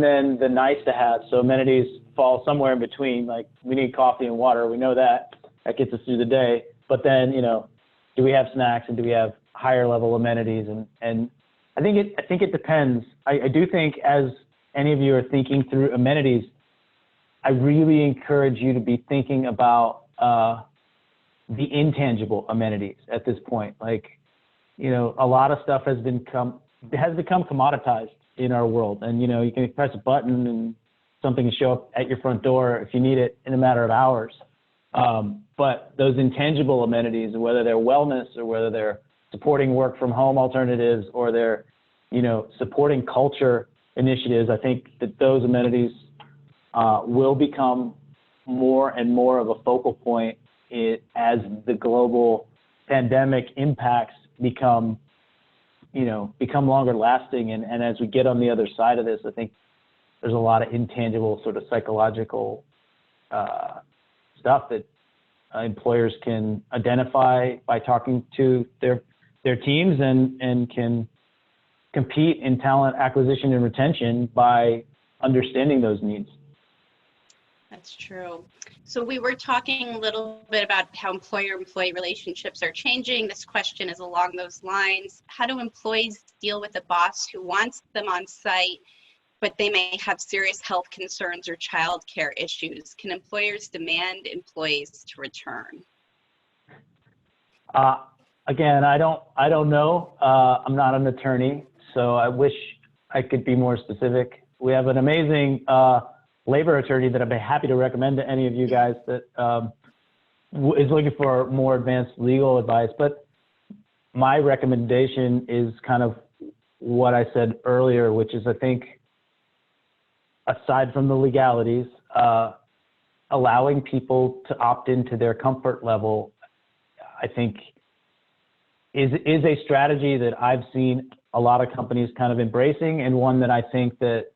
then the nice to have. So amenities fall somewhere in between. Like, we need coffee and water. We know that gets us through the day. But then, do we have snacks, and do we have higher level amenities? And I think it depends. I do think, as any of you are thinking through amenities, I really encourage you to be thinking about the intangible amenities at this point. Like, a lot of stuff has become commoditized in our world, and you can press a button and something can show up at your front door if you need it in a matter of hours. But those intangible amenities, whether they're wellness or whether they're supporting work from home alternatives or they're supporting culture initiatives, I think that those amenities will become more and more of a focal point as the global pandemic impacts become longer lasting. And as we get on the other side of this, I think there's a lot of intangible sort of psychological stuff that employers can identify by talking to their teams, and can compete in talent acquisition and retention by understanding those needs. That's true. So we were talking a little bit about how employer-employee relationships are changing. This question is along those lines. How do employees deal with a boss who wants them on site, but they may have serious health concerns or childcare issues? Can employers demand employees to return? I again, I don't know. I'm not an attorney, so I wish I could be more specific. We have an amazing labor attorney that I'd be happy to recommend to any of you guys that is looking for more advanced legal advice. But my recommendation is kind of what I said earlier, which is I think, aside from the legalities, allowing people to opt into their comfort level, I think is a strategy that I've seen a lot of companies kind of embracing, and one that I think that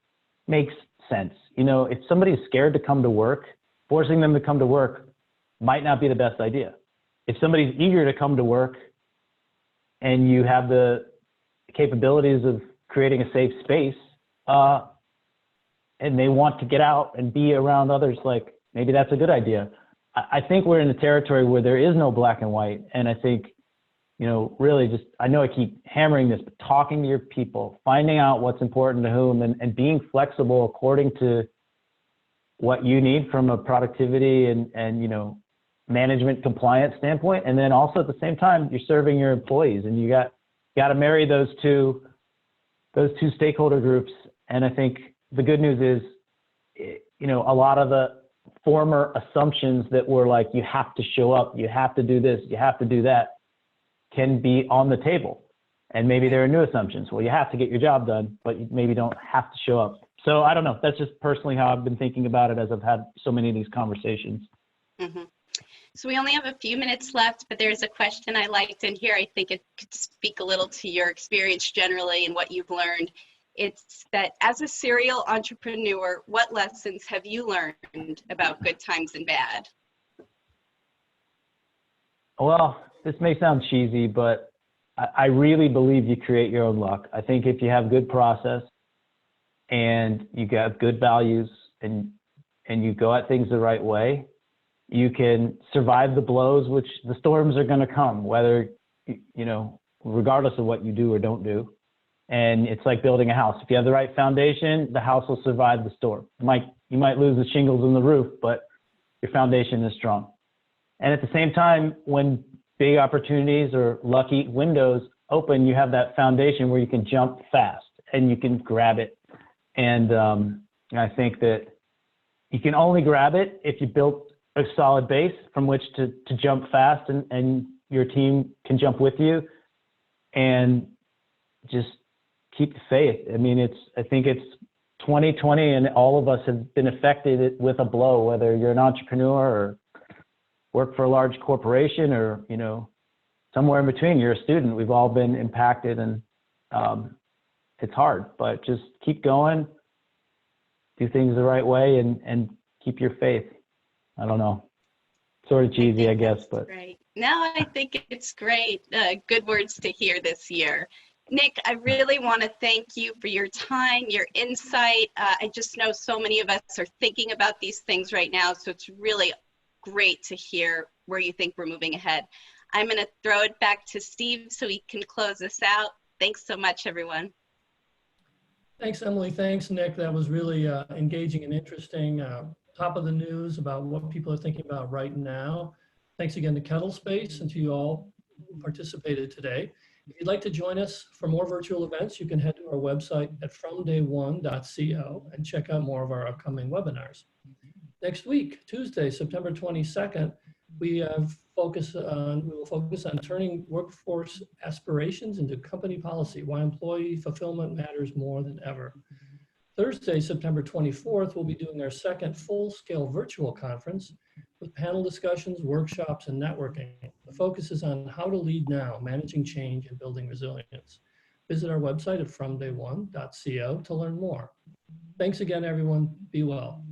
makes sense. You know, if somebody's scared to come to work, forcing them to come to work might not be the best idea. If somebody's eager to come to work and you have the capabilities of creating a safe space, and they want to get out and be around others, like, maybe that's a good idea. I think we're in a territory where there is no black and white. And I think, you know, really just, I know I keep hammering this, but talking to your people, finding out what's important to whom, and being flexible according to what you need from a productivity and you know, management compliance standpoint. And then also at the same time, you're serving your employees, and you got to marry those two stakeholder groups. And I think the good news is, you know, a lot of the former assumptions that were like, you have to show up, you have to do this, you have to do that, can be on the table. And maybe there are new assumptions. Well, you have to get your job done, but you maybe don't have to show up. So I don't know. That's just personally how I've been thinking about it as I've had so many of these conversations. Mm-hmm. So we only have a few minutes left, but there's a question I liked in here. I think it could speak a little to your experience generally and what you've learned. It's that as a serial entrepreneur, what lessons have you learned about good times and bad? Well, this may sound cheesy, but I really believe you create your own luck. I think if you have good process and you got good values and you go at things the right way, you can survive the blows, which the storms are going to come, whether, you know, regardless of what you do or don't do. And it's like building a house. If you have the right foundation, the house will survive the storm. You might lose the shingles in the roof, but your foundation is strong. And at the same time, when big opportunities or lucky windows open, you have that foundation where you can jump fast and you can grab it. And I think that you can only grab it if you built a solid base from which to jump fast, and your team can jump with you, and just keep the faith. I mean, I think it's 2020 and all of us have been affected with a blow, whether you're an entrepreneur or work for a large corporation or, you know, somewhere in between, you're a student. We've all been impacted, and it's hard, but just keep going, do things the right way, and keep your faith. I don't know, sort of cheesy, I guess, but. Right. No, I think it's great. Good words to hear this year. Nick, I really want to thank you for your time, your insight. I just know so many of us are thinking about these things right now, so it's really great to hear where you think we're moving ahead. I'm going to throw it back to Steve so he can close us out. Thanks so much, everyone. Thanks, Emily. Thanks, Nick. That was really engaging and interesting. Top of the news about what people are thinking about right now. Thanks again to KettleSpace and to you all who participated today. If you'd like to join us for more virtual events, you can head to our website at fromday1.co and check out more of our upcoming webinars. Next week, Tuesday, September 22nd, we will focus on turning workforce aspirations into company policy, why employee fulfillment matters more than ever. Thursday, September 24th, we'll be doing our second full-scale virtual conference with panel discussions, workshops, and networking. The focus is on how to lead now, managing change, and building resilience. Visit our website at fromday1.co to learn more. Thanks again, everyone. Be well.